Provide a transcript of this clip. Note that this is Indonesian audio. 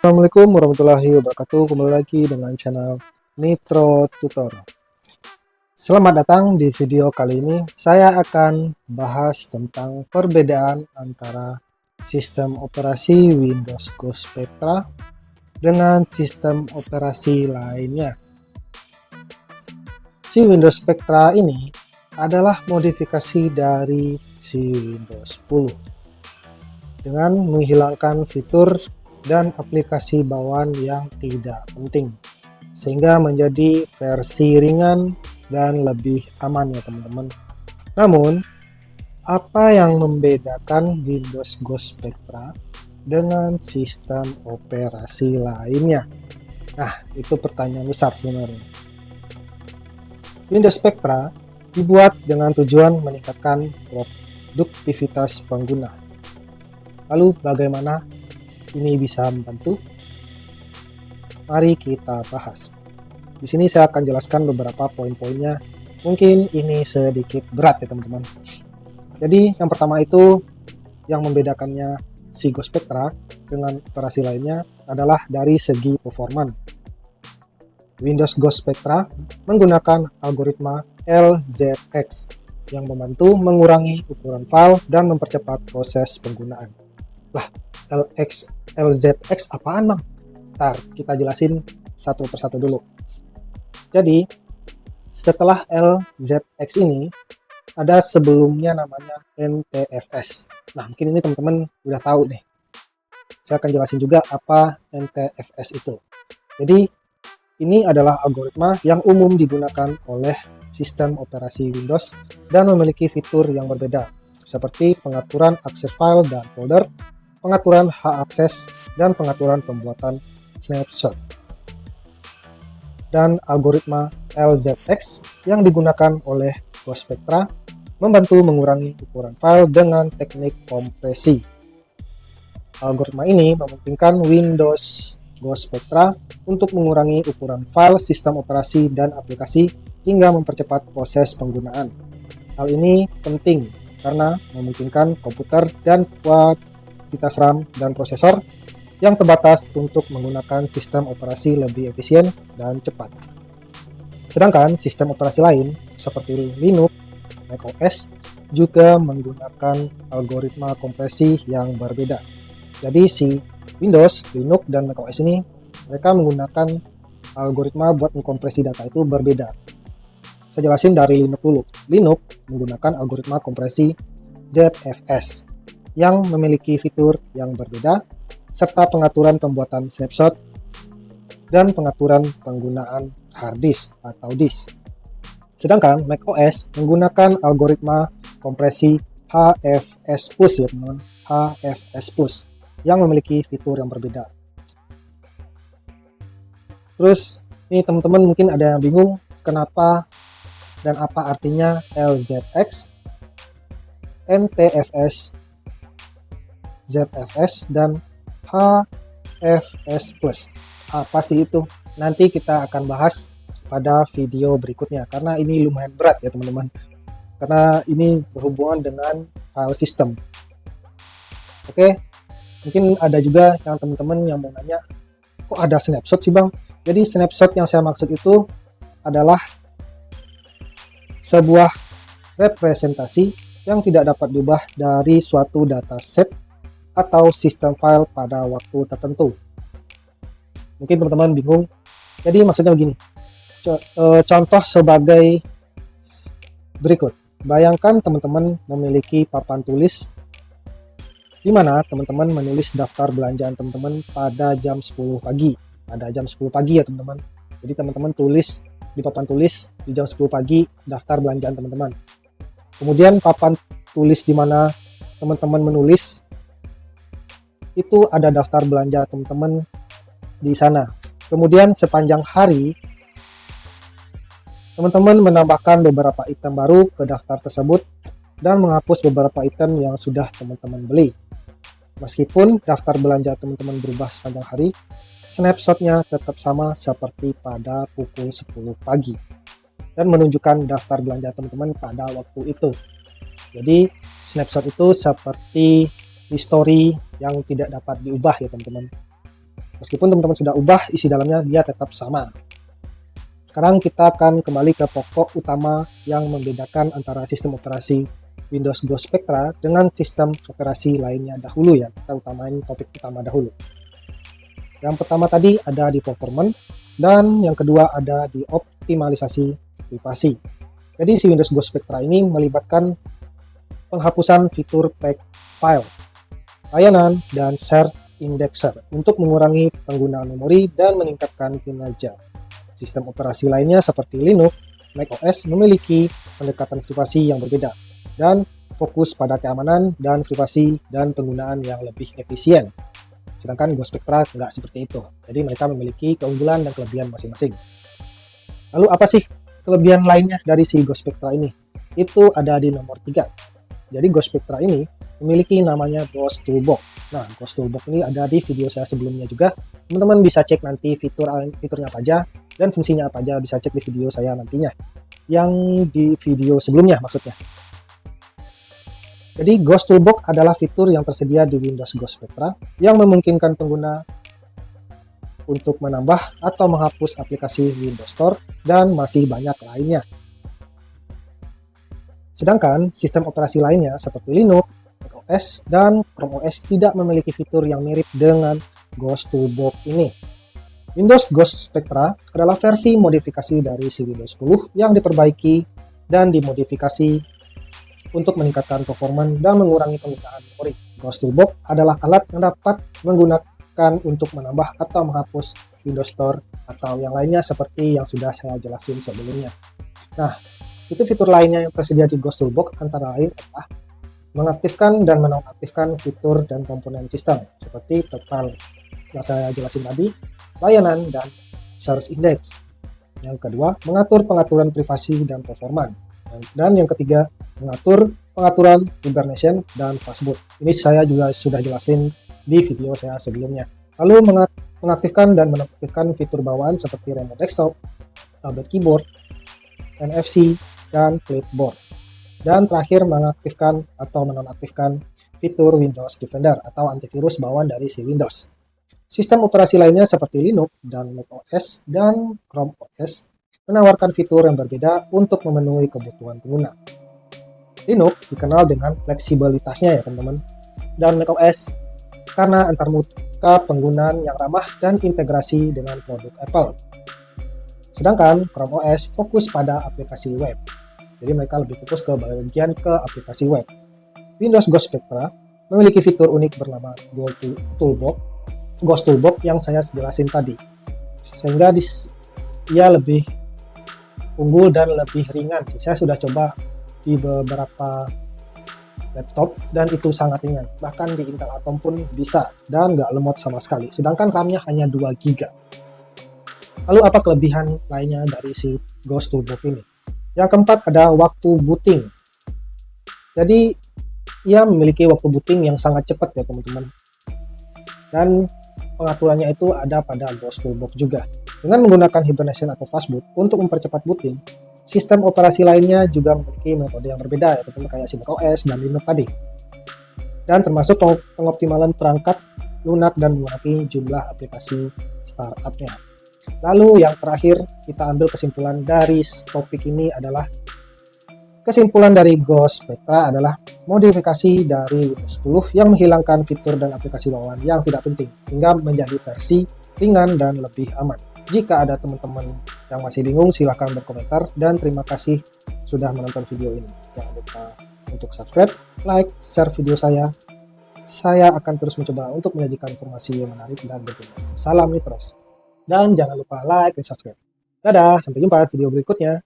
Assalamualaikum warahmatullahi wabarakatuh. Kembali lagi dengan channel Nitro Tutor. Selamat datang di video kali ini. Saya akan bahas tentang perbedaan antara sistem operasi Windows Go Spectra dengan sistem operasi lainnya. Si Windows Spectra ini adalah modifikasi dari si Windows 10 dengan menghilangkan fitur dan aplikasi bawaan yang tidak penting, sehingga menjadi versi ringan dan lebih aman ya teman-teman. Namun, apa yang membedakan Windows Go Spectra dengan sistem operasi lainnya? Nah, itu pertanyaan besar sebenarnya. Windows Spectra dibuat dengan tujuan meningkatkan produktivitas pengguna. Lalu bagaimana ini bisa membantu? Mari kita bahas. Di sini saya akan jelaskan beberapa poin-poinnya. Mungkin ini sedikit berat ya teman-teman. Jadi yang pertama itu yang membedakannya si Go Spectra dengan operasi lainnya adalah dari segi performa. Windows Go Spectra menggunakan algoritma LZX yang membantu mengurangi ukuran file dan mempercepat proses penggunaan. Lah, LZX apaan bang? Ntar kita jelasin satu persatu dulu. Jadi setelah LZX ini ada sebelumnya namanya NTFS. Nah mungkin ini teman-teman udah tahu nih. Saya akan jelasin juga apa NTFS itu. Jadi ini adalah algoritma yang umum digunakan oleh sistem operasi Windows dan memiliki fitur yang berbeda seperti pengaturan akses file dan folder, pengaturan hak akses, dan pengaturan pembuatan snapshot. Dan algoritma LZX yang digunakan oleh Go Spectra membantu mengurangi ukuran file dengan teknik kompresi. Algoritma ini memungkinkan Windows Go Spectra untuk mengurangi ukuran file, sistem operasi, dan aplikasi hingga mempercepat proses penggunaan. Hal ini penting karena memungkinkan komputer dan kuantitas RAM dan prosesor yang terbatas untuk menggunakan sistem operasi lebih efisien dan cepat. Sedangkan sistem operasi lain seperti Linux, macOS juga menggunakan algoritma kompresi yang berbeda. Jadi si Windows, Linux, dan macOS ini mereka menggunakan algoritma buat mengkompresi data itu berbeda. Saya jelasin dari Linux dulu. Linux menggunakan algoritma kompresi ZFS yang memiliki fitur yang berbeda, serta pengaturan pembuatan snapshot dan pengaturan penggunaan hard disk atau disk. Sedangkan macOS menggunakan algoritma kompresi HFS Plus ya teman-teman, HFS Plus yang memiliki fitur yang berbeda. Terus ini teman-teman mungkin ada yang bingung kenapa dan apa artinya LZX, NTFS, ZFS, dan HFS Plus. Apa sih itu? Nanti kita akan bahas pada video berikutnya karena ini lumayan berat ya teman-teman. Karena ini berhubungan dengan file system. Oke, mungkin ada juga yang teman-teman yang mau nanya, kok ada snapshot sih bang? Jadi snapshot yang saya maksud itu adalah sebuah representasi yang tidak dapat diubah dari suatu dataset atau sistem file pada waktu tertentu. Mungkin teman-teman bingung. Jadi maksudnya begini. Contoh sebagai berikut. Bayangkan teman-teman memiliki papan tulis di mana teman-teman menulis daftar belanjaan teman-teman pada jam 10 pagi. Pada jam 10 pagi ya teman-teman. Jadi teman-teman tulis di papan tulis di jam 10 pagi daftar belanjaan teman-teman. Kemudian papan tulis di mana teman-teman menulis itu ada daftar belanja teman-teman di sana. Kemudian sepanjang hari teman-teman menambahkan beberapa item baru ke daftar tersebut dan menghapus beberapa item yang sudah teman-teman beli. Meskipun daftar belanja teman-teman berubah sepanjang hari, snapshotnya tetap sama seperti pada pukul 10 pagi dan menunjukkan daftar belanja teman-teman pada waktu itu. Jadi snapshot itu seperti history yang tidak dapat diubah ya teman-teman. Meskipun teman-teman sudah ubah isi dalamnya, dia tetap sama. Sekarang kita akan kembali ke pokok utama yang membedakan antara sistem operasi Windows Ghost Spectra dengan sistem operasi lainnya dahulu ya. Kita utamain topik utama dahulu. Yang pertama tadi ada di performance, dan yang kedua ada di optimalisasi privasi. Jadi si Windows Ghost Spectra ini melibatkan penghapusan fitur pack file, layanan, dan shared indexer untuk mengurangi penggunaan memori dan meningkatkan kinerja. Sistem operasi lainnya seperti Linux, macOS memiliki pendekatan privasi yang berbeda dan fokus pada keamanan dan privasi dan penggunaan yang lebih efisien. Sedangkan Ghost Spectra nggak seperti itu. Jadi mereka memiliki keunggulan dan kelebihan masing-masing. Lalu apa sih kelebihan lainnya dari si Ghost Spectra ini? Itu ada di nomor 3. Jadi Ghost Spectra ini memiliki namanya Ghost Toolbox. Nah, Ghost Toolbox ini ada di video saya sebelumnya juga. Teman-teman bisa cek nanti fiturnya apa aja dan fungsinya apa aja, bisa cek di video saya nantinya. Yang di video sebelumnya maksudnya. Jadi Ghost Toolbox adalah fitur yang tersedia di Windows Ghost Spectra yang memungkinkan pengguna untuk menambah atau menghapus aplikasi Windows Store dan masih banyak lainnya. Sedangkan sistem operasi lainnya seperti Linux, macOS, dan Chrome OS tidak memiliki fitur yang mirip dengan Ghost Toolbox ini. Windows Ghost Spectra adalah versi modifikasi dari si Windows 10 yang diperbaiki dan dimodifikasi untuk meningkatkan performa dan mengurangi penggunaan memori. Ghost Toolbox adalah alat yang dapat menggunakan untuk menambah atau menghapus Windows Store atau yang lainnya seperti yang sudah saya jelasin sebelumnya. Nah, itu fitur lainnya yang tersedia di Ghost Toolbox antara lain adalah mengaktifkan dan menonaktifkan fitur dan komponen sistem seperti total yang saya jelasin tadi, layanan, dan search index. Yang kedua, mengatur pengaturan privasi dan performa. Dan yang ketiga, mengatur pengaturan hibernation dan fastboot. Ini saya juga sudah jelasin di video saya sebelumnya. Lalu mengaktifkan dan menonaktifkan fitur bawaan seperti remote desktop, tablet keyboard, NFC, dan clipboard. Dan terakhir, mengaktifkan atau menonaktifkan fitur Windows Defender atau antivirus bawaan dari si Windows. Sistem operasi lainnya seperti Linux dan macOS dan Chrome OS menawarkan fitur yang berbeda untuk memenuhi kebutuhan pengguna. Linux dikenal dengan fleksibilitasnya ya teman-teman, dan macOS karena antarmuka penggunaan yang ramah dan integrasi dengan produk Apple. Sedangkan Chrome OS fokus pada aplikasi web. Jadi mereka lebih fokus ke bagian ke aplikasi web. Windows Ghost Spectra memiliki fitur unik bernama Ghost Toolbox yang saya jelasin tadi. Sehingga ia lebih unggul dan lebih ringan. Saya sudah coba di beberapa laptop dan itu sangat ringan. Bahkan di Intel Atom pun bisa dan nggak lemot sama sekali. Sedangkan RAM-nya hanya 2 GB. Lalu apa kelebihan lainnya dari si Ghost Toolbox ini? Yang keempat ada waktu booting. Jadi ia memiliki waktu booting yang sangat cepat ya teman-teman. Dan pengaturannya itu ada pada Ghost Toolbox juga. Dengan menggunakan hibernation atau fastboot untuk mempercepat booting, sistem operasi lainnya juga memiliki metode yang berbeda ya teman-teman, kayak si macOS dan Linux tadi. Dan termasuk pengoptimalan perangkat lunak dan mengurangi jumlah aplikasi startupnya. Lalu yang terakhir kita ambil kesimpulan dari topik ini adalah kesimpulan dari Ghost Spectra adalah modifikasi dari Windows 10 yang menghilangkan fitur dan aplikasi bawaan yang tidak penting hingga menjadi versi ringan dan lebih aman. Jika ada teman-teman yang masih bingung, silahkan berkomentar dan terima kasih sudah menonton video ini. Jangan lupa untuk subscribe, like, share video saya. Saya akan terus mencoba untuk menyajikan informasi yang menarik dan berguna. Salam Nitros. Dan jangan lupa like dan subscribe. Dadah, sampai jumpa di video berikutnya.